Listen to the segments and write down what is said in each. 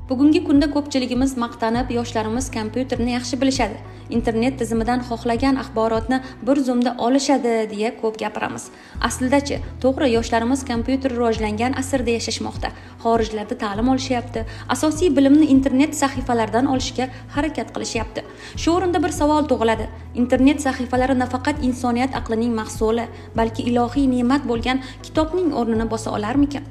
Bugungi kunda ko'pchiligimiz maqtanib, yoshlarimiz kompyuterni yaxshi bilishadi. Internet tizimidan xohlagan axborotni bir zumda olishadi deya ko'p gapiramiz. Aslida-chi, to'g'ri, yoshlarimiz kompyuter rivojlangan asrda yashashmoqda. Xorijlarda ta'lim olishyapti. Asosiy bilimni internet sahifalaridan olishga harakat qilishyapti. Shu o'rinda bir savol tug'iladi. Internet sahifalari nafaqat insoniyat aqlining mahsuli, balki ilohiy ne'mat bo'lgan kitobning o'rnini bosa olarmikan?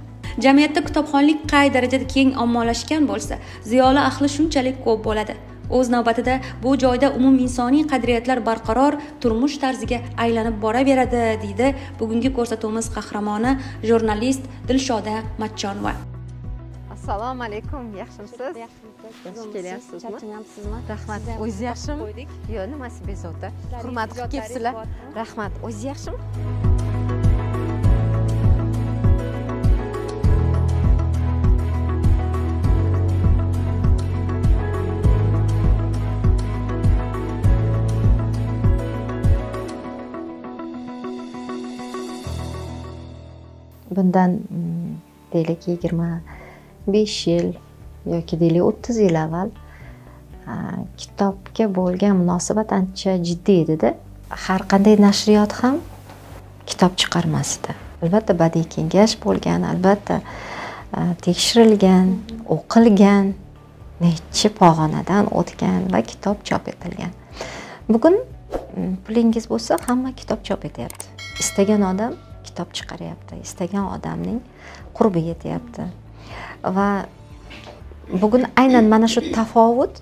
Jamiyatda kitobxonlik qay darajada keng ommalashgan bo'lsa, ziyoli ahli shunchalik ko'p bo'ladi. O'z navbatida bu joyda umuminsoniy qadriyatlar barqaror turmush tarziga aylanib boraveradi, deydi bugungi ko'rsatuvimiz qahramoni jurnalist Dilshoda Matchonova. Assalomu alaykum, yaxshimisiz? Yaxshi kelyapsizmi? Charchamayapsizmi? Rahmat. O'zingiz yaxshimi? Yo'q, nimasi bezovta. Hurmat qilib kelibsizlar. Rahmat. O'zingiz yaxshimi? Bundan deylik 25 yil yoki deylik 30 yil avval kitobga bo'lgan munosabat ancha jiddiy edi-da. Har qanday nashriyot ham kitob chiqarmasdi. Albatta badiiy kengash bo'lgan, albatta tekshirilgan, o'qilgan, necha pog'onadan o'tgan va kitob chop etilgan. Bugun pulingiz bo'lsa, hamma kitob chop etyapti. Istagan odam kitob chiqaryapti, istagan odamning qurbi yetyapti. Va bugun aynan mana shu tafovut,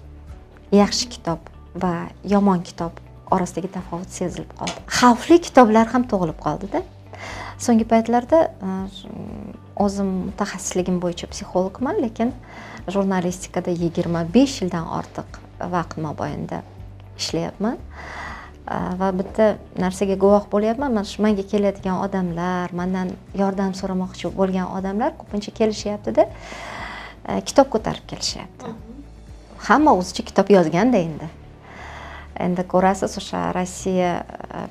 yaxshi kitob va yomon kitob orasidagi tafovut sezilib qoldi. Xavfli kitoblar ham tug'ilib qoldi-da. So'nggi paytlarda o'zim mutaxassisligim bo'yicha psixologman, lekin jurnalistikada 25 yildan ortiq vaqt mobaynida ishlayapman. Va bitta narsaga guvoh bo'lyapman. Menga keladigan odamlar, mendan yordam so'ramoqchi bo'lgan odamlar ko'pincha kelishyapti-da, kitob ko'tarib kelishyapti. Hamma o'zicha kitob yozganda endi. Endi ko'rasiz, o'sha Rossiya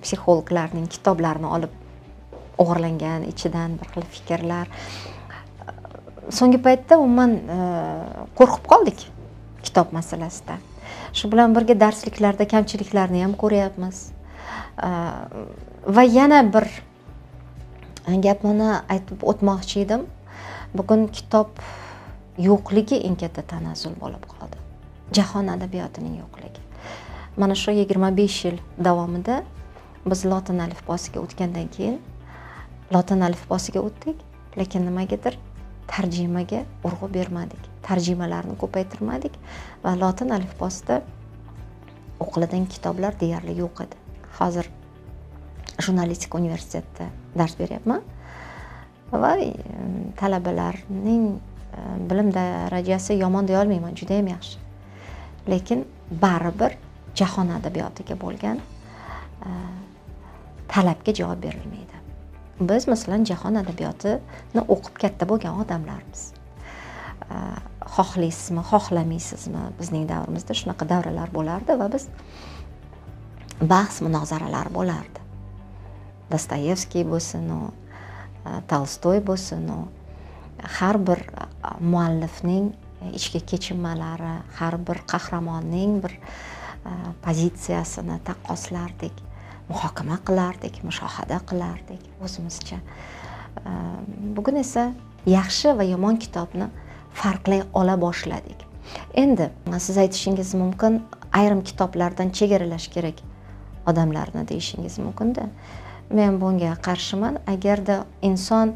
psixologlarining kitoblarini olib o'g'irlangan ichidan bir xil fikrlar. So'nggi paytda umuman qo'rqib qoldik kitob masalasida. Shu bilan birga darsliklarda kamchiliklarni ham ko'ryapmiz. Va yana bir gapni aytib o'tmoqchi edim. Bugun kitob yo'qligi eng katta tanazzul bo'lib qoldi. Jahon adabiyotining yo'qligi. Mana shu 25 yil davomida biz lotin alifbosiga o'tgandan keyin lotin alifbosiga o'tdik, lekin nimagadir tarjimaga urg'u bermadik. Tarjimalarni ko'paytirmadik va lotin alifbosida o'qiladigan kitoblar deyarli yo'q edi. Hozir jurnalistika universitetida dars beryapman va talabalarning bilim darajasi yomon deya olmayman, juda ham yaxshi. Lekin baribir jahon adabiyotiga bo'lgan talabga javob berilmaydi. Biz masalan jahon adabiyotini o'qib katta bo'lgan odamlarmiz. Xohlaysizmi, xohlamaysizmi, bizning davrimizda shunaqa davralar bo'lardi va biz bahs munozaralar bo'lardi. Dostoyevskiy bo'lsin, Tolstoy bo'lsin, har bir muallifning ichki kechinmalari, har bir qahramonning bir pozitsiyasini taqqoslardik, muhokama qilardik, mushohada qilardik o'zimizcha. Bugun esa yaxshi va yomon kitobni farqlay ola boshladik. Endi siz aytishingiz mumkin, ayrim kitoblardan chegaralash kerak odamlarni deyishingiz mumkin-da. Men bunga qarshiman. Agarda inson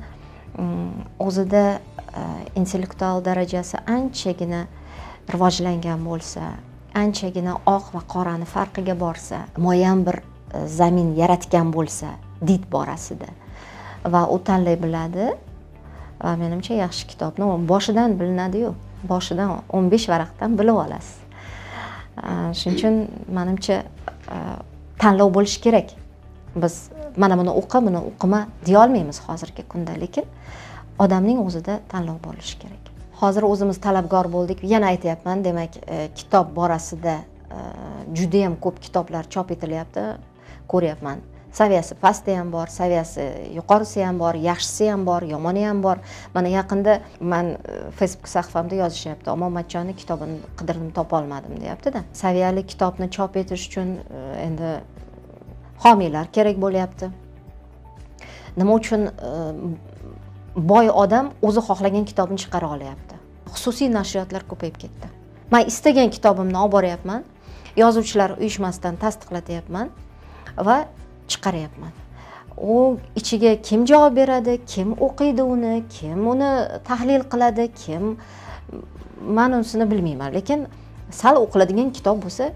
o'zida intellektual darajasi anchagina rivojlangan bo'lsa, anchagina oq va qorani farqiga borsa, muayyan bir zamin yaratgan bo'lsa, did borasida va u tanlay biladi. Va menimcha yaxshi kitobni boshidan bilinadi-yu, boshidan 15 varaqdan bilib olasiz. Shuning uchun menimcha tanlov bo'lish kerak. Biz mana buni o'qi, buni o'qima deya olmaymiz hozirgi kunda, lekin odamning o'zida tanlov bo'lishi kerak. Hozir o'zimiz talabgor bo'ldik. Yana aytayapman, demak, kitob borasida juda ham ko'p kitoblar chop etilyapti. Ko'ryapman. saviyasi pasti ham bor, saviyasi yuqorisi ham bor, yaxshisi ham bor, yomoni ham bor. Mana yaqinda men Facebook sahifamda yozishyapti, Omonmatjonni kitobini qidirdim, topa olmadim deyapti-da. Saviyali kitobni chop etish uchun endi homiylar kerak bo'lyapti. Nima uchun boy odam o'zi xohlagan kitobni chiqara olyapti. Xususiy nashriyotlar ko'payib ketdi. Men istagan kitobimni olib boryapman, yozuvchilar uyushmasidan tasdiqlatyapman va chiqaryapman. U ichiga kim javob beradi, kim o'qiydi uni, kim uni tahlil qiladi, kim, men unisini bilmayman, lekin sal o'qiladigan kitob bo'lsa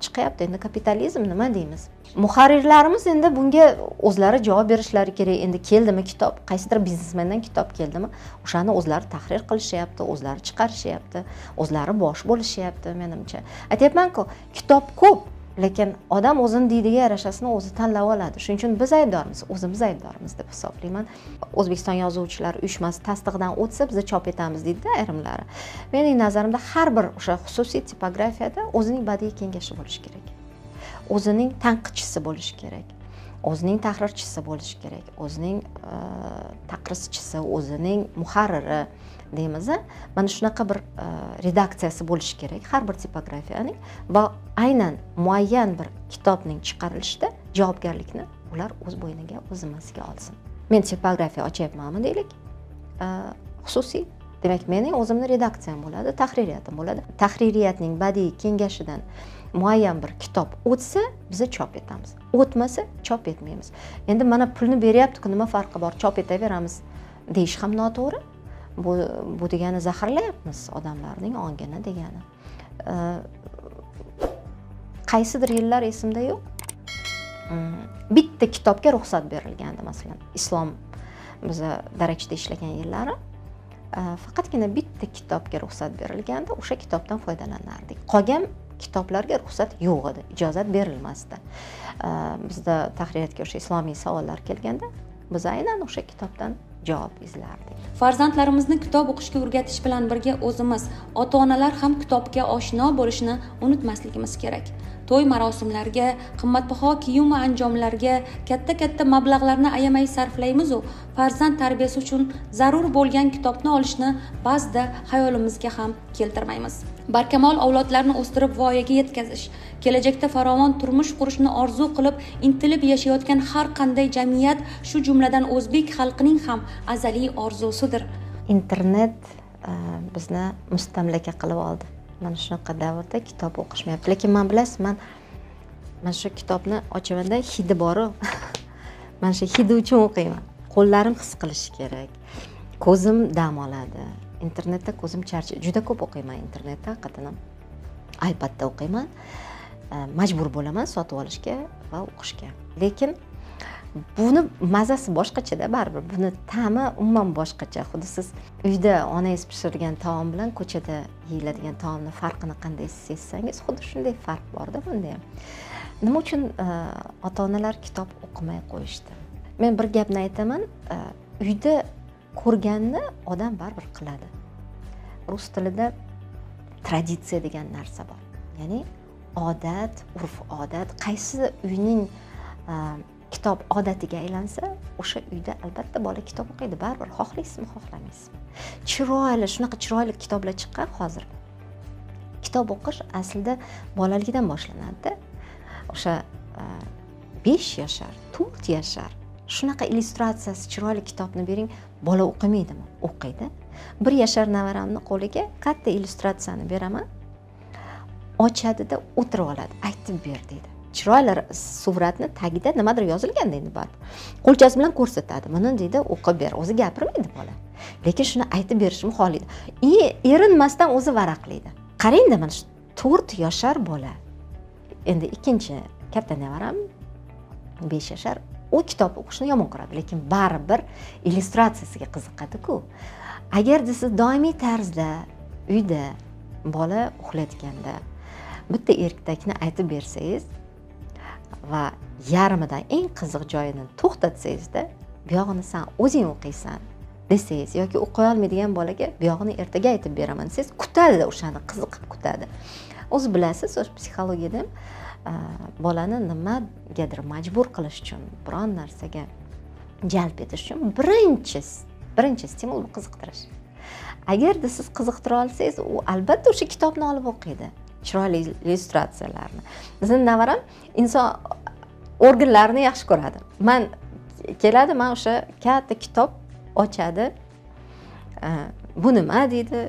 chiqyapti. Endi kapitalizm nima deymiz? Muharrirlarimiz endi bunga o'zlari javob berishlari kerak. Endi keldimi kitob, qaysidir biznesmendan kitob keldimi, o'shani o'zlari tahrir qilishyapti, o'zlari chiqarishyapti, o'zlari bosh bo'lishyapti menimcha. Aytyapman-ku, kitob ko'p, lekin odam o'zini diydiga yarashasini o'zi tanlab oladi. Shuning uchun biz aybdormiz, o'zimiz aybdormiz deb hisoblayman. O'zbekiston Yozuvchilar uyushmasi tasdiqdan o'tsa, biz chop etamiz deydi ayrimlari. Mening nazarimda har bir o'sha xususiy tipografiyada o'zining badiiy kengashi bo'lishi kerak. O'zining tanqidchisi bo'lishi kerak. O'zining tahrirchisi bo'lishi kerak. O'zining taqrischisi, o'zining muharriri deymiz. Mana shunaqa bir redaksiyasi bo'lishi kerak har bir tipografiyaning va aynan muayyan bir kitobning chiqarilishida javobgarlikni ular o'z bo'yniga, o'z zimmasiga olsin. Men tipografiya ochyapmanmi deylik, xususiy. Demak, mening o'zimning redaksiyam bo'ladi, tahririyatim bo'ladi. Tahririyatning badiiy kengashidan muayyan bir kitob o'tsa, biz chop etamiz. O'tmasa, chop etmaymiz. Endi mana pulni beryapti-ku, nima farqi bor? Chop etaveramiz deyish ham noto'g'ri. Bu degani zaharlayapmiz odamlarning ongini degani. Qaysidir yillar esimda yo'q. Bitta kitobga ruxsat berilgandi, masalan, islom biza darakchida ishlagan yillari. Faqatgina bitta kitobga ruxsat berilganda, o'sha kitobdan foydalanardik. Qolgan kitoblarga ruxsat yo'q edi, ijozat berilmasdi. Bizda tahririyatga o'sha islomiy savollar kelganda, biz aynan o'sha kitobdan javob izlardik. Farzandlarimizni kitob o'qishga o'rgatish bilan birga o'zimiz, ota-onalar ham kitobga oshno bo'lishni unutmasligimiz kerak. To'y marosimlarga, qimmatbaho kiyim va anjomlarga katta mablag'larni ayamay sarflaymiz-u, farzand tarbiyasi uchun zarur bo'lgan kitobni olishni ba'zida xayolimizga ham keltirmaymiz. Barkamol avlodlarni o'stirib voyaga yetkazish, kelajakda farovon turmush qurishni orzu qilib intilib yashayotgan har qanday jamiyat, shu jumladan o'zbek xalqining ham azaliy orzusidir. Internet bizni mustamlaka qilib oldi. Mana shunaqa davrda kitob o'qishmayapti. Lekin men bilasiz, men shu kitobni ochamanda hidi bor-ku. Men shu hidi uchun o'qiyman. Qo'llarim his qilishi kerak. Ko'zim dam oladi. Internetda ko'zim charchaydi. Juda ko'p o'qiyman internetda, haqiqatan. iPadda o'qiyman. Majbur bo'laman sotib olishga va o'qishga. Lekin buni mazasi boshqacha-da, baribir. Buni ta'mi umuman boshqacha. Xuddi siz uyda onangiz pishirgan taom bilan ko'chada yeyiladigan taomni farqini qanday sezsangiz, xuddi shunday farq bor-da bunda ham. Nima uchun ota-onalar kitob o'qimay qo'yishdi? Men bir gapni aytaman, uyda ko'rganni odam baribir qiladi. Rus tilida traditsiya degan narsa bor. Ya'ni odat, urf-odat, qaysi uyning kitob odatiga aylansa, o'sha uyda albatta bola kitob o'qiydi, baribir xohlaysizmi, xohlamaysizmi. Chiroyli, shunaqa chiroyli kitoblar chiqqan hozir. Kitob o'qish aslida bolalikdan boshlanadi-da. O'sha 5 yoshar, 4 yoshar shunaqa illyustratsiyasi chiroyli kitobni bering, bola o'qimaydimi? O'qiydi. 1 yoshar navaramni qo'liga katta illyustratsiyani beraman. Ochadida o'tirib oladi, aytib ber deydi. Chiroyli suratni tagida nimadir yozilganda endi bor. Qo'lchasi bilan ko'rsatadi. Buni deydi, o'qib ber. O'zi gapirmaydi bola. Lekin shuni aytib berishni xohlaydi. Erinmasdan o'zi varaqlaydi. Qarangda, mana shu 4 yoshar bola. Endi ikkinchi katta nevaram 5 yoshar. U kitob o'qishni yomon ko'radi, lekin baribir illyustratsiyasiga qiziqadi-ku. Agarda siz doimiy tarzda uyda bola uxlayotganda bitta ertakni aytib bersangiz va yarmidan eng qiziq joyini to'xtatsangizda, bu yog'ini sen o'zing o'qiysan desangiz yoki o'qiy olmaydigan bolaga bu yog'ini ertaga aytib beraman desangiz, kutadi, o'shani qiziqib kutadi. o'zi bilasiz, o'sha psixologiyada ham bolani nimagadir majbur qilish uchun, biron narsaga jalb etish uchun birinchi stimul bu qiziqtirish. Agarda siz qiziqtira olsangiz, u albatta o'sha kitobni olib o'qiydi. Chiroyli illyustratsiyalarni. Bizning navaram inson organlarini yaxshi ko'radi. Keladi, men o'sha katta kitob ochadi. Bu nima deydi?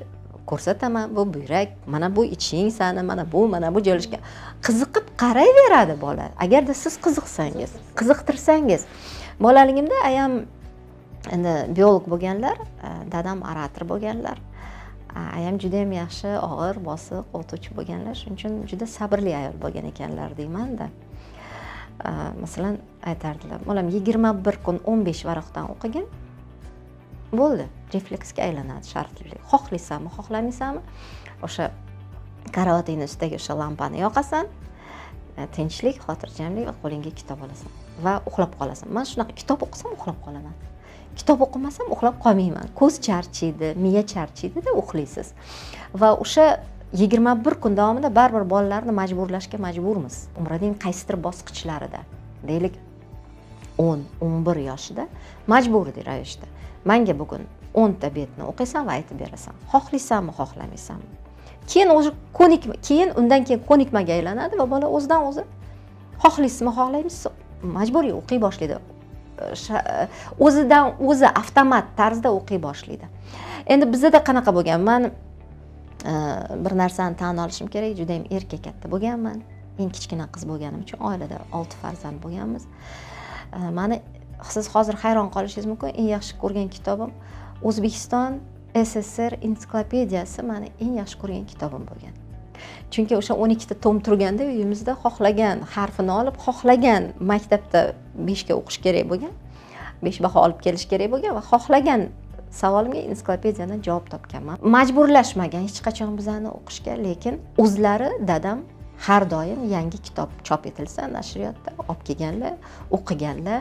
Ko'rsataman, bu buyrak, mana bu iching sani, mana bu joylashgan. Qiziqib qarayveradi bola. Agarda siz qiziqsangiz, qiziqtirsangiz. Bolaligimda ayam endi biolog bo'lganlar, dadam orator bo'lganlar. Ayam juda ham yaxshi, og'ir, bosiq o'qituvchi bo'lganlar, shuning uchun juda sabrli ayol bo'lgan ekanlar deyman-da. Masalan, aytardilar, bolam 21 kun 15 varaqdan o'qigan. Bo'ldi, refleksga aylanadi shartli. Xohlaysanmi, xohlamaysanmi? O'sha karavotingning ustidagi o'sha lampani yoqasan, tinchlik, xotirjamlik va qo'lingga kitob olasan va uxlab qolasan. Men shunaqa kitob o'qisam uxlab qolaman. Kitob o'qimasam uxlab qolmayman. Ko'z charchiydi, miya charchiydi-da uxlaysiz. Va o'sha 21 kun davomida baribir bolalarni majburlashga majburmiz. Umrining qaysidir bosqichlarida, deylik 10-11 yoshida majburiy ravishda. Menga bugun 10 ta betni o'qiysan va aytib berasan. Xohlaysanmi, xohlamaysanmi? Keyin undan keyin ko'nikmaga aylanadi va bola o'zidan o'zi xohlaysizmi, xohlaymisiz, majburiy o'qiy boshlaydi. O'zidan o'zi avtomat tarzda o'qiy boshlaydi. Endi bizda qanaqa bo'lgan? Men bir narsani tan olishim kerak, juda ham erka katta bo'lganman. Eng kichkina qiz bo'lganim uchun oilada 6 farzand bo'lganmiz. Meni siz hozir hayron qolishingiz mumkin, eng yaxshi ko'rgan kitobim O'zbekiston SSR ensiklopediyasi meni eng yaxshi ko'rgan kitobim bo'lgan. Chunki o'sha 12 ta tom turganda uyimizda xohlagan harfini olib, xohlagan maktabda 5 ga o'qish kerak bo'lgan, 5 baho olib kelish kerak bo'lgan va xohlagan savolimga ensiklopediyadan javob topganman. Majburlashmagan hech qachon bizani o'qishga, lekin o'zlari dadam har doim yangi kitob chop etilsa nashriyotda olib kelganlar, o'qiganlar,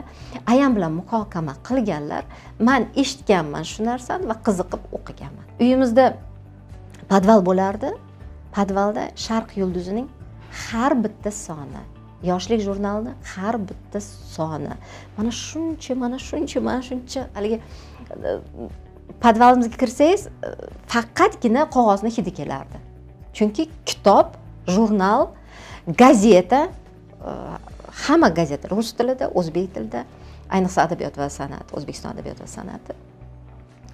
ayam bilan muhokama qilganlar. Men eshitganman shu narsani va qiziqib o'qiganman. Uyimizda podval bo'lardi. Podvalda Sharq yulduzining har bitta soni, Yoshlik jurnalini har bitta soni. Mana shuncha haligi podvalimizga kirsangiz, faqatgina qog'ozni hidi kelardi. Chunki kitob, jurnal, gazeta, hamma gazeta rus tilida, o'zbek tilida, ayniqsa adabiyot va san'at, O'zbekiston adabiyot va san'ati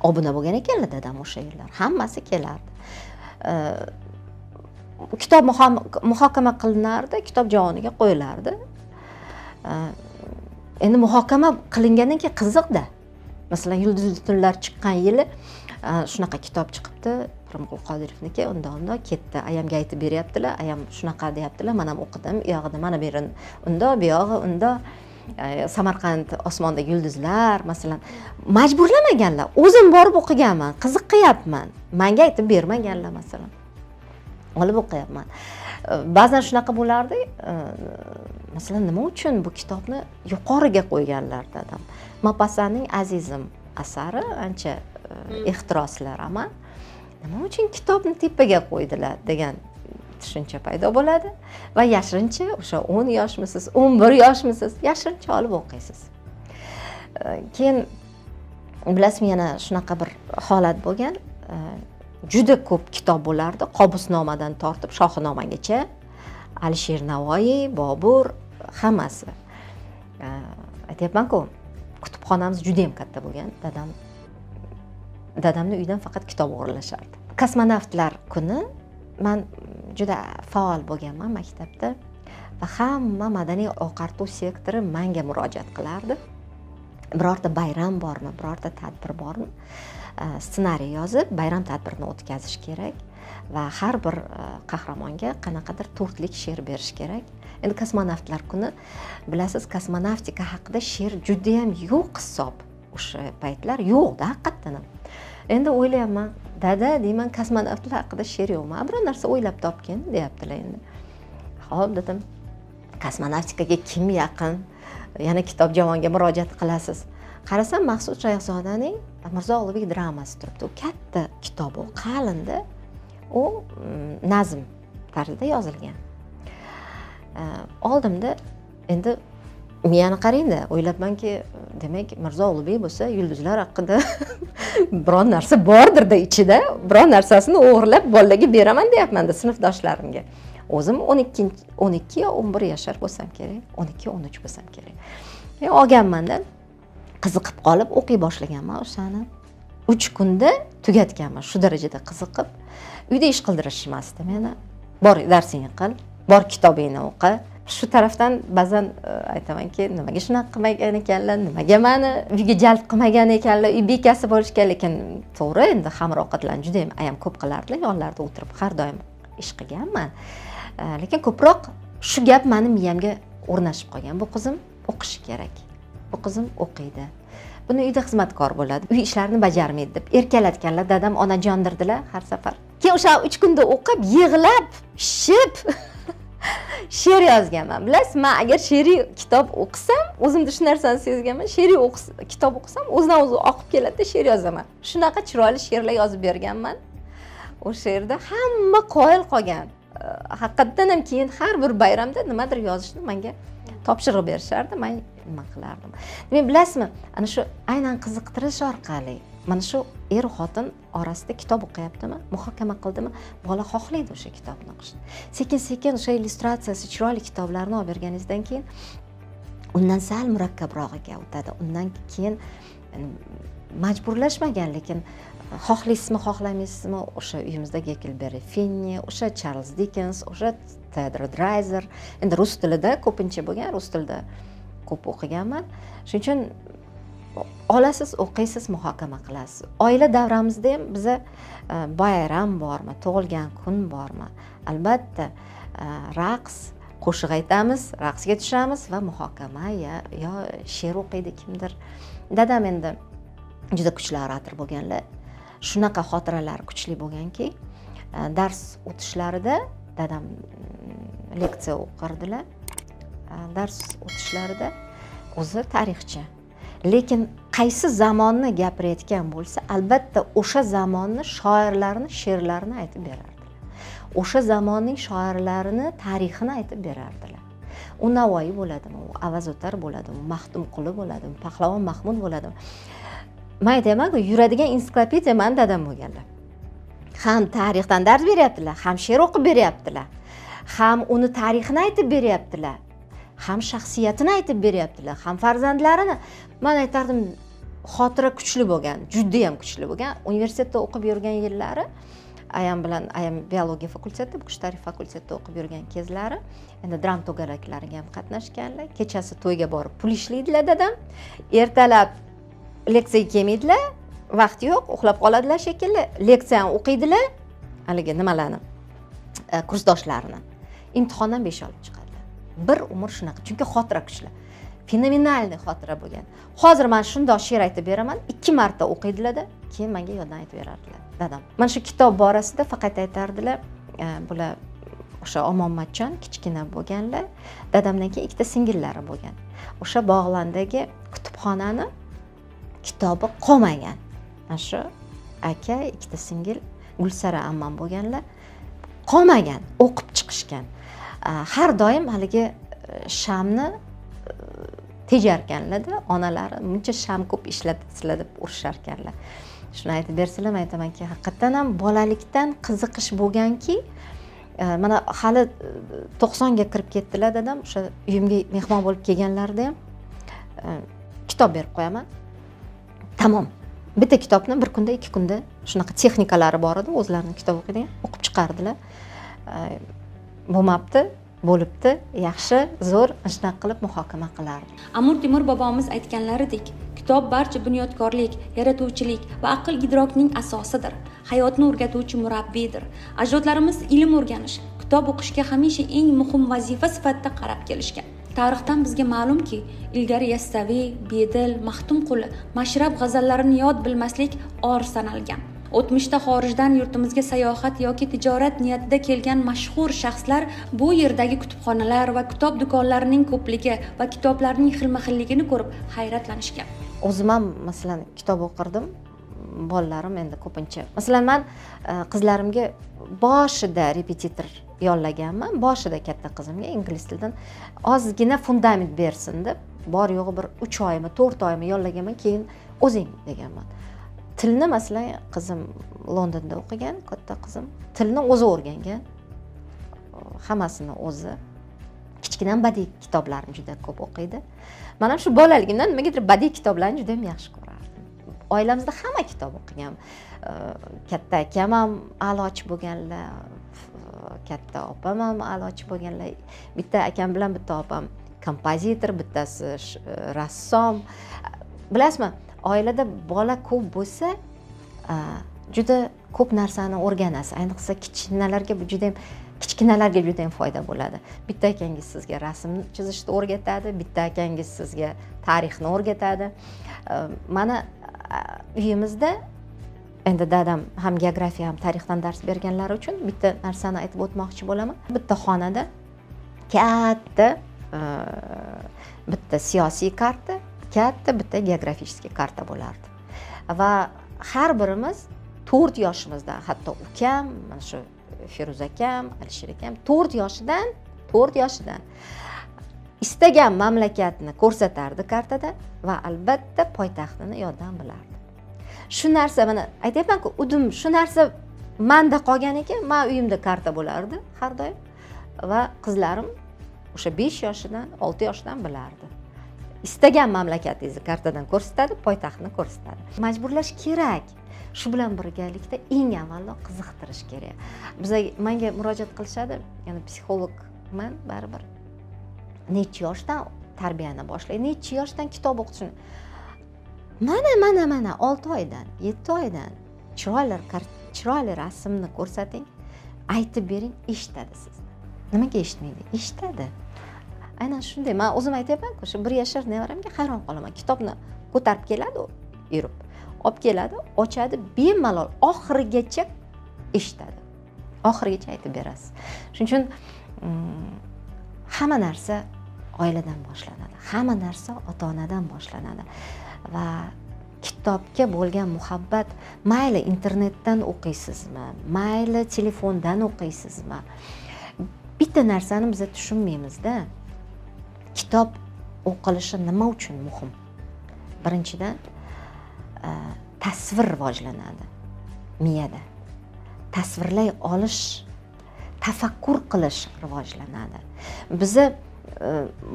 obuna bo'lgan ekanlar dadam o'sha yillar. Hammasi kelardi. Kitob muhokama qilinardi, kitob javoniga qo'yilardi. Endi muhokama qilingandan keyin qiziqda. Masalan, Yulduzli tunlar chiqqan yili shunaqa kitob chiqibdi, Pirimqul Qodirovniki, unda ketdi. Ayamga aytib beryaptilar, ayam shunaqa deyaptilar, men ham o'qidim, u yog'ida mana berin, unda, bu yog'i unda. Samarqand osmondagi yulduzlar, masalan, majburlamaganlar. O'zim borib o'qiganman, qiziqyapman. Menga aytib bermaganlar, masalan. Olib o'qiyapman. Ba'zan shunaqa bo'lardi. Masalan, nima uchun bu kitobni yuqoriga qo'yganlar dadam? Mopassanning Azizim asari ancha ehtirosli roman. Nima uchun kitobni tepaga qo'ydilar degan tushuncha paydo bo'ladi va yashirincha o'sha 10 yoshmisiz, 11 yoshmisiz, yashirincha olib o'qiysiz. Keyin bilasizmi, yana shunaqa bir holat bo'lgan. Juda ko'p kitob bo'lardi, Qobusnomadan tortib Shohinomagacha, Alisher Navoiy, Bobur, hammasi. Aytyapman-ku, kutubxonamiz juda ham katta bo'lgan. Dadamning uyidan faqat kitob o'g'irlashardi. Kosmonavtlar kuni men juda faol bo'lganman maktabda va hamma madaniy oqartuv sektori menga murojaat qilardi. Birorta bayram bormi, birorta tadbir bormi? Ssenariy yozib, bayram tadbirini o'tkazish kerak va har bir qahramonga qanaqadir 4 lik she'r berish kerak. Endi kosmonavtlar kuni, bilasiz, kosmonavtika haqida she'r juda ham yo'q hisob. O'sha paytlar yo'qda haqiqatan ham. Endi o'ylayapman, dada deyman, kosmonavtlar haqida she'r yo'qmi? Biror narsa o'ylab topgin, deyaptilar endi. Xo'p dedim. Kosmonaftikaga kim yaqin? Yana kitob javonga murojaat qilasiz. Qarasam, Maqsud Shayxzodaning Mirzo Ulug'bek dramasi turibdi. U katta kitob, u qalinda. U nazm tarzida yozilgan. Oldimda endi meni qarangda, o'ylabmanki, demak Mirzo Ulug'bek bo'lsa, yulduzlar haqida biron narsa bordirda ichida, biron narsasini o'g'irlab bolalarga beraman deyapman-da sinfdoshlarimga. O'zim 12 yo 11 yoshlar bo'lsam kerak, 12-13 bo'lsam kerak. Men olganmanda qiziqib qolib o'qiy boshlaganman o'shani. 3 kunda tugatganman, shu darajada qiziqib. Uyda ish qildirishmasdi meni. Bor darsingni qil, bor kitobingni o'qi. Shu tarafdan ba'zan aytamanki, nimaga shunaqa qilmagan ekanlar, nimaga meni uyga jalb qilmagan ekanlar, uy bekasi bo'lishgan, lekin to'g'ri, endi xamir ovqatlarni juda ham ayam ko'p qilardilar, yonlarida o'tirib har doim ish qilganman. Lekin ko'proq shu gap meni miyamga o'rnashib qolgan. Bu qizim o'qishi kerak. Bu qizim o'qiydi. Buni uyda xizmatkor bo'ladi, uy ishlarini bajarmaydi deb erkalatganlar, dadam onajondirdilar har safar. Keyin o'sha 3 kunda o'qib, yig'lab, shib she'r yozganman. Bilasiz, men agar she'riy kitob o'qisam, o'zimda shu narsani sezganman. She'riy kitob o'qisam, o'zidan o'zi oqib keladi-da, she'r yozaman. Shunaqa chiroyli she'rlar yozib berganman. O'sha yerda hamma qoyil qolgan. Haqiqatan ham keyin har bir bayramda nimadir yozishni menga topshiriq berishardi, men nima qilardim. Demak, bilasizmi, ana shu aynan qiziqtirish orqali mana shu er xotin orasida kitob o'qiyaptimi, muhokama qildimi, bola xohlaydi o'sha kitobni o'qishni. Sekin-sekin o'sha illyustratsiyasi chiroyli kitoblarni olib berganingizdan keyin undan sal murakkabrog'iga o'tadi. Undan keyin majburlashmagan, lekin xohlaysizmi, xohlamaysizmi, o'sha uyimizda Huckleberry Finn, o'sha Charles Dickens, o'sha Theodore Dreiser, endi rus tilida ko'pincha bo'lgan, rus tilida ko'p o'qiganman. Shuning uchun olasiz, o'qiysiz, muhokama qilasiz. Oila davramizda ham biza bayram bormi, tug'ilgan kun bormi? Albatta, raqs, qo'shiq aytamiz, raqsga tushamiz va muhokama yo she'r o'qiydi kimdir. Dadam endi juda kuchli orator bo'lganlar. Shunaqa xotiralari kuchli bo'lganki, dars o'tishlarida dadam leksiya o'qirdilar. Dars o'tishlarida o'zi tarixchi. Lekin qaysi zamonni gapirayotgan bo'lsa, albatta o'sha zamonning shoirlarini, she'rlarini aytib berardilar. O'sha zamonning shoirlarini, tarixini aytib berardilar. U Navoiy bo'ladimi, u Avazotar bo'ladimi, Maxtumquli bo'ladimi, Pahlavon Mahmud bo'ladimi. Men aytaman-ku, yuradigan ensiklopediya men dadam bo'lganlar. Ham tarixdan dars beryaptilar, ham she'r o'qib beryaptilar, ham uni tarixini aytib beryaptilar, ham shaxsiyatini aytib beryaptilar, ham farzandlarini. Men aytardim, xotira kuchli bo'lgan, juda ham kuchli bo'lgan. Universitetda o'qib yurgan yillari, ayam bilan ayam biologiya fakultetida, Qush tarix fakultetida o'qib yurgan kezlari, endi dram to'garaklariga ham qatnashganlar. Kechasi to'yga borib pul ishlaydilar dadam. Ertalab leksiyaga kelmaydilar, vaqt yo'q, uxlab qoladilar shekilli. Leksiyani o'qiydilar, haligi nimalarni, kursdoshlarini. Imtihondan 5 olib chiqadilar. Bir umr shunaqa, chunki xotira kuchli. Fenomenalniy xotira bo'lgan. Hozir men shundoq she'r aytib beraman, 2 marta o'qiydilar-da, keyin menga yoddan aytib berardilar dadam. Mana shu kitob borasida faqat aytardilar, bular o'sha Omonmatjon kichkina bo'lganlar, dadamdan keyin 2ta singillari bo'lgan. O'sha Bog'landagi kutubxonani kitobi qolmagan. Mana shu aka, 2ta singil Gulsara ammam bo'lganlar, qolmagan, o'qib chiqishgan. Har doim haligi shamni tejarkanlar-da, onalari buncha sham ko'p ishlatsizlar deb urishar ekanlar. Shuni aytib bersalar, men aytamanki, haqiqatan ham bolalikdan qiziqish bo'lganki, mana hali 90 ga kirib ketdilar dadam, o'sha uyimga mehmon bo'lib kelganlarida ham kitob berib qo'yaman. Tamom. Bitta kitobni bir kunda, 2 kunda shunaqa texnikalari bor edi, o'zlarining kitob o'qiydigan, o'qib chiqardilar. Bo'lmabdi, bo'libdi, yaxshi, zo'r, shunaqa qilib muhokama qilardi. Amir Temur bobomiz aytganlaridek, kitob barcha bunyodkorlik, yaratuvchilik va aql idrokning asosidir. Hayotni o'rgatuvchi murabbiydir. Ajdodlarimiz ilm o'rganish, kitob o'qishga hamisha eng muhim vazifa sifatida qarab kelishgan. Tarixdan bizga ma'lumki, ilgari Yastaviy, Bedil, Maxtumquli, Mashrab g'azallarini yod bilmaslik or sanalgan. O'tmishda xorijdan yurtimizga sayohat yoki tijorat niyatida kelgan mashhur shaxslar bu yerdagi kutubxonalar va kitob do'konlarining ko'pligi va kitoblarning xilma-xilligini ko'rib hayratlanishgan. O'zim ham masalan kitob o'qirdim. bolalarim endi ko'pincha, masalan men qizlarimga boshida repetitor yollaganman, boshida katta qizimga ingliz tilidan ozgina fundament bersin deb bor yo'g'i bir 3 oymi 4 oymi yollaganman, keyin o'zing deganman. Tilni masalan qizim Londonda o'qigan, katta qizim tilni o'zi o'rgangan, hammasini o'zi. Kichkina badiiy kitoblarni juda ko'p o'qiydi. Men ham shu bolaligimdan nimagadir badiiy kitoblarni juda ham yaxshi ko'rardim. Oilamizda hamma kitob o'qigan. Katta akam ham a'lochi bo'lganlar, katta opam ham a'lochi bo'lganlar. Bitta akam bilan bitta opam kompozitor, bittasi rassom. Bilasizmi, oilada bola ko'p bo'lsa, juda ko'p narsani o'rganasiz. Ayniqsa kichkinalarga juda ham foyda bo'ladi. Bitta akangiz sizga rasm chizishni o'rgatadi, bitta akangiz sizga tarixni o'rgatadi. Mana uyimizda endi dadam ham geografiya ham tarixdan dars berganlari uchun bitta narsani aytib o'tmoqchi bo'laman. Bitta xonada katta bitta siyosiy karta, katta bitta geografiskiy karta bo'lardi. Va har birimiz 4 yoshimizda, hatto ukam, mana shu Feruz akam, Alisher akam 4 yoshidan istagan mamlakatni ko'rsatardi kartada va albatta poytaxtini yoddan bilardi. Shu narsa, mana aytayapman-ku, udim shu narsa menda qolgan ekan, men uyimda karta bo'lardi har doim va qizlarim o'sha 5 yoshidan, 6 yoshdan bilardi. Istagan mamlakatingizni kartadan ko'rsatadi, poytaxtni ko'rsatadi. Majburlash kerak. Shu bilan birgalikda eng avvalo qiziqtirish kerak. Menga murojaat qilishadi, ya'ni psixologman baribir. Necha yoshdan tarbiyani boshlaydi, necha yoshdan kitob o'qitishni. Mana 6 oydan, 7 oydan chiroyli rasmni ko'rsating, aytib bering, eshitadi sizni. Nimaga eshitmaydi? Eshitadi. Aynan shunday. Men o'zim aytayapman-ku, shu 1 yashar nevaramga hayron qolaman. Kitobni ko'tarib keladi, yurib olib keladi, ochadi, bemalol oxirigacha eshitadi. Oxirigacha aytib berasiz. Shuning uchun hamma narsa oiladan boshlanadi. Hamma narsa ota-onadan boshlanadi. Va kitobga bo'lgan muhabbat, mayli internetdan o'qiysizmi, mayli telefondan o'qiysizmi, bitta narsani biz tushunmaymiz-da. Kitob o'qilishi nima uchun muhim? Birinchidan tasvir rivojlanadi miyada. Tasvirlay olish, tafakkur qilish rivojlanadi. Bizni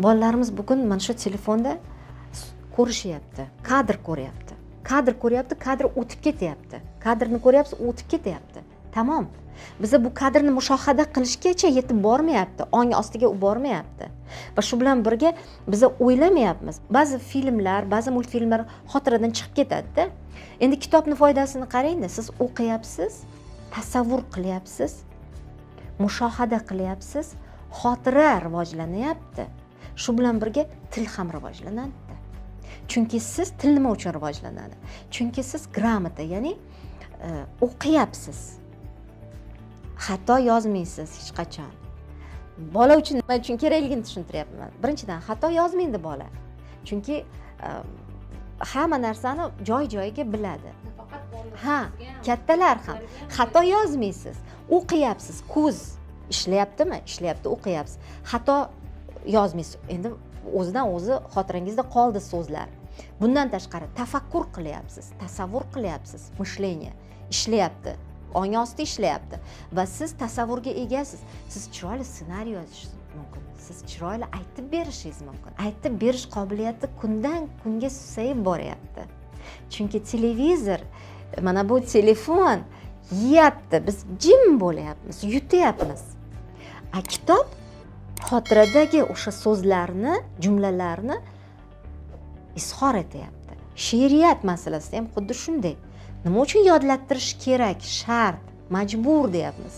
bolalarimiz bugun mana shu telefonda ko'rishyapti, kadr ko'ryapti. Kadr o'tib ketyapti. Kadrni ko'ryapsiz, o'tib ketyapti. Tamom. Biza bu kadrni mushohada qilishgacha yetib bormayapti, ong ostiga bormayapti. Va shu bilan birga biz o'ylamayapmiz. Ba'zi filmlar, ba'zi multfilmlar xotiradan chiqib ketadi-da. Endi kitobning foydasini qarang-da, siz o'qiyapsiz, tasavvur qilyapsiz, mushohada qilyapsiz, xotira rivojlanyapti. Shu bilan birga til ham rivojlanadi. Chunki siz til nima uchun rivojlanadi? Chunki siz gramota, ya'ni o'qiyapsiz. Xato yozmaysiz hech qachon. Bola uchun nima uchun kerakligini tushuntiryapman. Birinchidan, xato yozmaydi bola. Chunki hamma narsani joy-joyiga biladi. Ha, kattalar ham. Xato yozmaysiz, o'qiyapsiz. Ko'z ishlayaptimi? Ishlayapti, o'qiyapsiz. Xato yozmaysiz. Endi o'zidan o'zi xotirangizda qoldi so'zlar. Bundan tashqari tafakkur qilyapsiz, tasavvur qilyapsiz, mishleniya ishlayapti. Ong osti ishlayapti va siz tasavvurga egasiz. Siz chiroyli ssenariy yozishingiz mumkin. Siz chiroyli aytib berishingiz mumkin. Aytib berish qobiliyati kundan kunga susayib boryapti. Chunki televizor, mana bu telefon yeyapti, biz jim bo'lyapmiz, yutyapmiz. Kitob xotiradagi o'sha so'zlarni, jumlalarni izhor etyapti. She'riyat masalasida ham xuddi shunday. Nima uchun yodlattirish kerak, shart, majbur deyapmiz?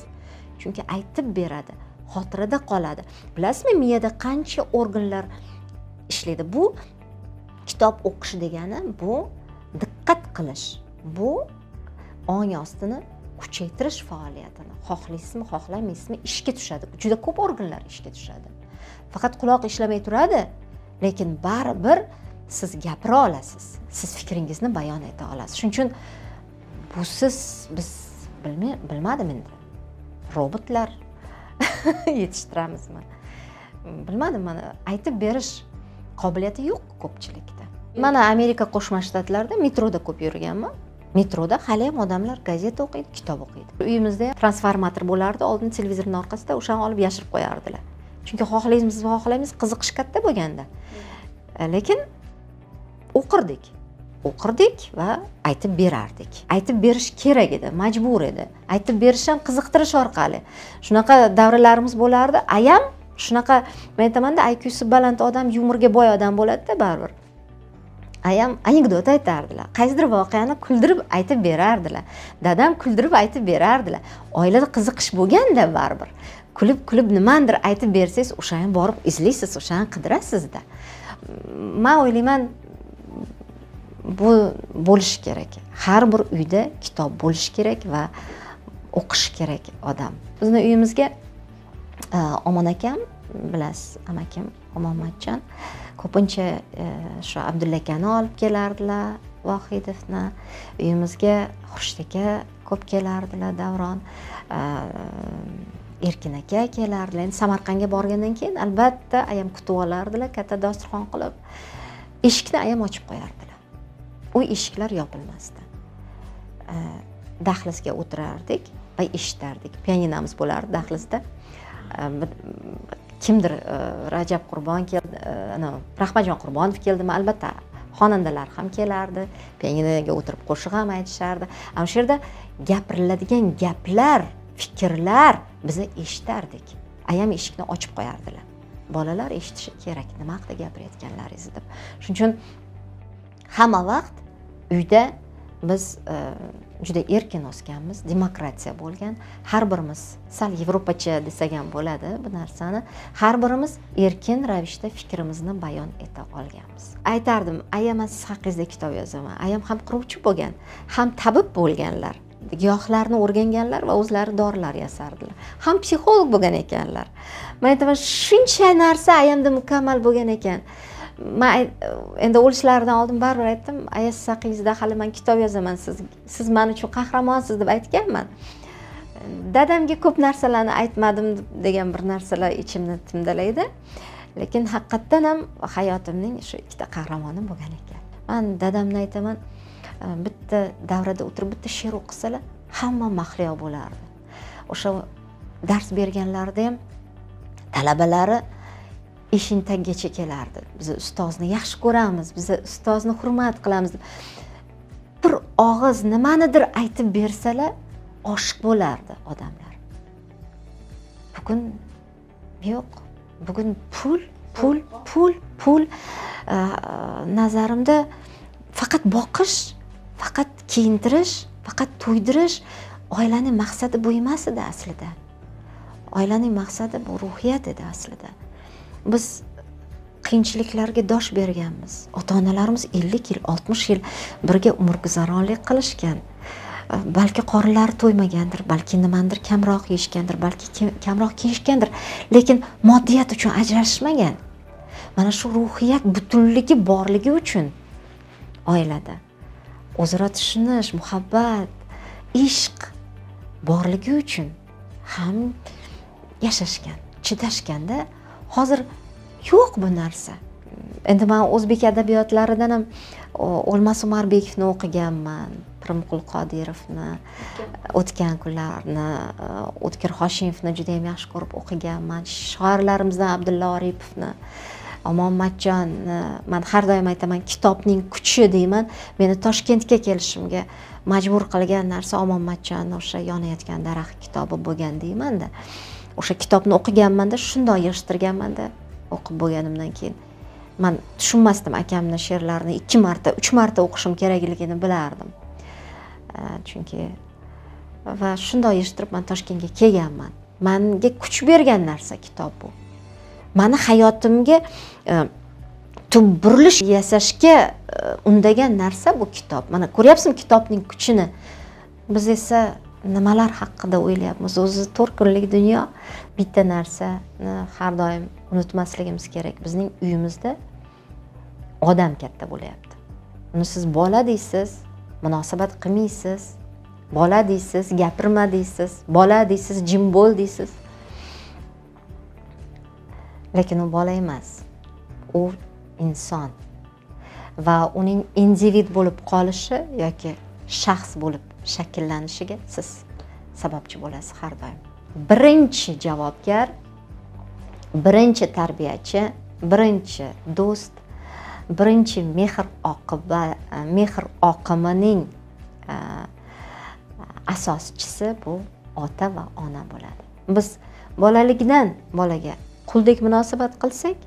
Chunki aytib beradi, xotirada qoladi. Bilasizmi, miyada qancha organlar ishlaydi? Bu kitob o'qish degani, bu diqqat qilish. Bu ong ostini kuchaytirish faoliyatini, xohlaysizmi, xohlamaysizmi, ishga tushadi. Juda ko'p organlar ishga tushadi. Faqat quloq ishlamay turadi, lekin baribir siz gapira olasiz. Siz fikringizni bayon eta olasiz. Shuning uchun busiz biz bilmadim endi robotlar yetishtiramizmi bilmadim, mana aytib berish qobiliyati yo'q ko'pchilikda. Mana Amerika Qo'shma Shtatlarida metroda ko'p yurganman. Metroda hali ham odamlar gazeta o'qiydi, kitob o'qiydi. Uyimizda transformator bo'lardi, oldin televizorning orqasida o'shani olib yashirib qo'yardilar. Chunki xohlaymiz qiziqish katta bo'lganda. Lekin o'qirdik va aytib berardik. Aytib berish kerak edi, majbur edi. Aytib berish ham qiziqtirish orqali. Shunaqa davralarimiz bo'lardi. Ayam shunaqa, men aytaman-da, IQsi baland odam, yumorga boy odam bo'ladi-da baribir. Ayam anekdot aytardilar. Qaysidir voqeani kuldirib aytib berardilar. Dadam kuldirib aytib berardilar. Oilada qiziqish bo'lganda baribir kulib nimandir aytib bersangiz, o'shani borib izlaysiz, o'shani qidirasizda. Men o'ylayman, bu bo'lishi kerak. Har bir uyda kitob bo'lishi kerak va o'qish kerak odam. Bizning uyimizga Omon akam, bilasiz, amakim Omonmatjon, ko'pincha shu Abdulla akani olib kelardilar, Vohidovni. Uyimizga Xurshid aka ko'p kelardilar, Davron, Erkin aka kelardilar. Endi Samarqandga borgandan keyin albatta ayam kutib olardilar, katta dasturxon qilib. Eshikni ayam ochib qo'yardilar. U eshiklar yopilmasdi. Dahlizga o'tirardik va eshitardik. Pianinamiz bo'lardi dahlizda. Kimdir Rajab Qurbon keldi, Rahmatjon Qurbonov keldimi, albatta xonandalar ham kelardi, pianinoga o'tirib qo'shiq ham aytishardi. Ana shu yerda gapiriladigan gaplar, fikrlar bizni eshitardik. Ayam eshikni ochib qo'yardilar. Bolalar eshitishi kerak, nima haqida gapirayotganlaringizni deb. Shuning uchun hamma vaqt uyda biz juda erkin o'sganmiz, demokratiya bo'lgan. Har birimiz, sal yevropacha desak ham bo'ladi bu narsani, har birimiz erkin ravishda fikrimizni bayon eta olganmiz. Aytardim, ayam siz haqingizda kitob yozaman. Ayam ham quruvchi bo'lgan, ham tabib bo'lganlar. Giyohlarni o'rganganlar va o'zlari dorilar yasardilar. Ham psixolog bo'lgan ekanlar. Men aytaman, shuncha narsa ayamda mukammal bo'lgan ekan. Men endi o'lishlaridan oldin baribir aytdim, aya siz haqingizda hali men kitob yozaman, siz men uchun qahramonsiz deb aytganman. Dadamga ko'p narsalarni aytmadim degan bir narsalar ichimni timdalaydi. Lekin haqiqatan ham hayotimning shu ikkita qahramoni bo'lgan ekan. Men dadamni aytaman, bitta davrada o'tirib bitta she'r o'qisalar, hamma mahliyo bo'lardi. O'sha dars berganlarida ham talabalari ishing tagigacha kelardi. Biz ustozni yaxshi ko'ramiz, biz ustozni hurmat qilamiz. Bir og'iz nimanidir aytib bersalar, oshiq bo'lardi odamlar. Bugun yo'q. Bugun pul nazarimda faqat boqish, faqat kiyintirish, faqat to'ydirish oilaning maqsadi bu emas edi aslida. Oilaning maqsadi bu ruhiyat edi aslida. Biz qiyinchiliklarga dosh berganmiz. Ota-onalarimiz 50 yil, 60 yil birga umrguzaronlik qilishgan. Balki qornlari to'ymagandir, balki nimandir kamroq yeyishgandir, balki kamroq kiyishgandir, lekin moddiyat uchun ajrashmagan. Mana shu ruhiyat butunligi borligi uchun oilada o'zaro tushunish, muhabbat, ishq borligi uchun ham yashashgan, chidashganda. Hozir yo'q bu narsa. Endi men o'zbek adabiyotlaridan ham O'lmas Umarbekovni o'qiganman, Pirimqul Qodirovni, O'tgan kunlarni, O'tkir Hoshimovni juda ham yaxshi ko'rib o'qiganman. Shoirlarimizdan Abdulla Oripovni, Omonmatjonni. Men har doim aytaman, kitobning kuchi deyman. Meni Toshkentga kelishimga majbur qilgan narsa Omonmatjonni o'sha yonayotgan daraxt kitobi bo'lgan deyman-da. O'sha kitobni o'qiganman-da, shunday yig'ishtirganman-da, o'qib bo'lganimdan keyin. Men tushunmasdim akamning she'rlarini 2 marta, 3 marta o'qishim kerakligini bilardim. Chunki va shunday yig'ishtirib men Toshkentga kelganman. Menga kuch bergan narsa kitob bu. Meni hayotimga burilish yasashga undagan narsa bu kitob. Mana ko'ryapsizmi kitobning kuchini. Biz esa nimalar haqida o'ylayapmiz? O'zi 4 kunlik dunyo. Bitta narsani har doim unutmasligimiz kerak. Bizning uyimizda odam katta bo'lyapti. Uni siz bola deysiz, munosabat qilmaysiz, bola deysiz, gapirma deysiz, bola deysiz, jim bo'l deysiz. Lekin u bola emas. U inson. Va uning individ bo'lib qolishi yoki shaxs bo'lib shakllanishiga siz sababchi bo'lasiz har doim. Birinchi javobgar, birinchi tarbiyachi, birinchi do'st, birinchi mehr oqimining asoschisi bu ota va ona bo'ladi. Biz bolalikdan bolaga quldek munosabat qilsak,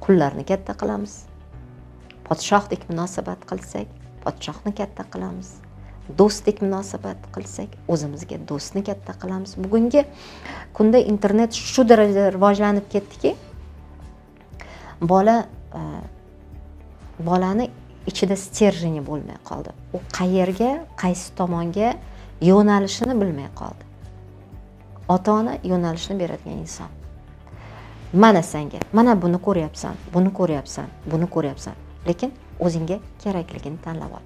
qullarni katta qilamiz. Podshohdek munosabat qilsak, podshohni katta qilamiz. Do'stdek munosabat qilsak, o'zimizga do'stni katta qilamiz. Bugungi kunda internet shu darajada rivojlanib ketdiki, bolani ichida stержени bo'lmay qoldi. U qayerga, qaysi tomonga yo'nalishini bilmay qoldi. Ota-ona yo'nalishni beradigan inson. Mana senga, mana buni ko'ryapsan, buni ko'ryapsan, buni ko'ryapsan. Lekin o'zingga kerakligini tanlab ol.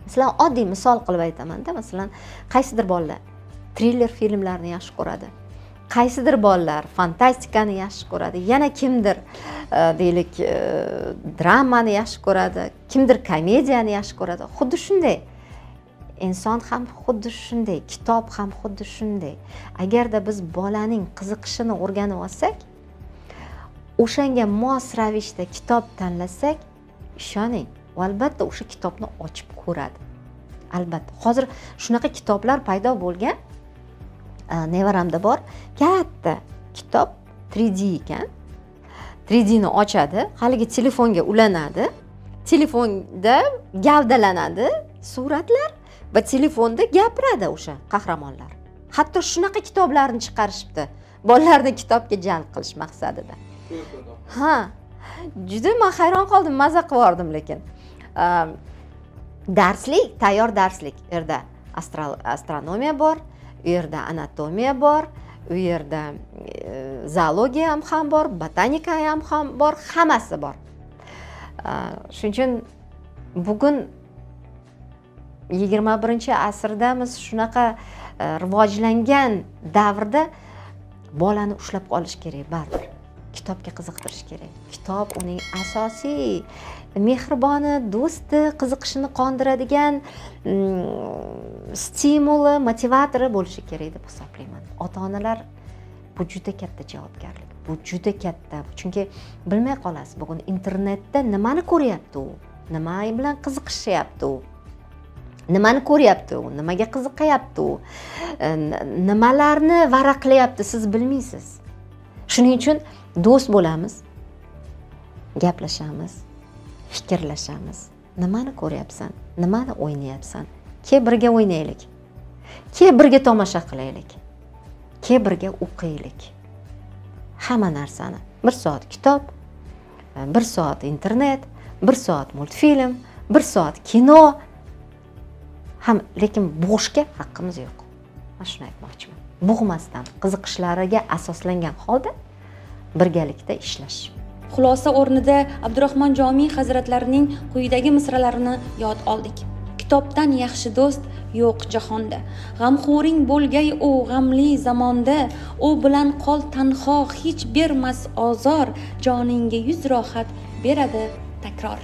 Masalan, oddiy misol qilib aytaman-da, masalan, qaysidir bolalar triller filmlarni yaxshi ko'radi. Qaysidir bolalar fantastikani yaxshi ko'radi. Yana kimdir deylik dramani yaxshi ko'radi, kimdir komediyani yaxshi ko'radi. Xuddi shunday. Inson ham xuddi shunday, kitob ham xuddi shunday. Agarda biz bolaning qiziqishini o'rganib olsak, o'shanga mos ravishda kitob tanlasak, ishoning, albatta o'sha kitobni ochib ko'radi. Albatta. Hozir shunaqa kitoblar paydo bo'lgan. Nevaramda bor, katta kitob 3D ekan. 3D ni ochadi, haligi telefonga ulanadi. Telefonda gavdalanadi suratlar va telefonda gapiradi o'sha qahramonlar. Hatto shunaqa kitoblarni chiqarishibdi. Bolalarni kitobga jalb qilish maqsadida. Ha, juda men hayron qoldim, maza qilib lekin. Darslik, tayyor darslik. U yerda astronomiya bor, u yerda anatomiya bor, u yerda zoologiya ham bor, botanika ham bor, hammasi bor. Shuning uchun bugun 21-asrdamiz, shunaqa rivojlangan davrda bolani ushlab qolish kerak baribir. Kitobga qiziqtirish kerak. Kitob uning asosiy mehriboni, do'sti, qiziqishini qondiradigan stimuli, motivatori bo'lishi kerak deb hisoblayman. Ota-onalar bu juda katta javobgarlik. Bu juda katta. Chunki bilmay qolasiz, bugun internetda nimani ko'ryapti u, nima bilan qiziqishyapti u, nimani ko'ryapti u, nimaga qiziqayapti u, nimalarni varaqlayapti, siz bilmaysiz. Shuning uchun do'st bo'lamiz, gaplashamiz, fikrlashamiz. Nimani ko'ryapsan, nimani o'ynayapsan? Ke birga o'ynaylik. Ke birga tomosha qilaylik. Ke birga o'qiylik. Hamma narsani. 1 soat kitob, 1 soat internet, 1 soat multfilm, 1 soat kino. Lekin bo'shga haqqimiz yo'q. Men shuni aytmoqchiman. Bo'g'masdan, qiziqishlariga asoslangan holda birgalikda ishlash. Xulosa o'rnida Abdurahmon Jomiy hazratlarining quyidagi misralarini yod oldik. Kitobdan yaxshi do'st yo'q jahonda. G'amxo'ring bo'lgay u g'amli zamonda, u bilan qol tanho, hech bermas ozor, joningga yuz rohat beradi takror.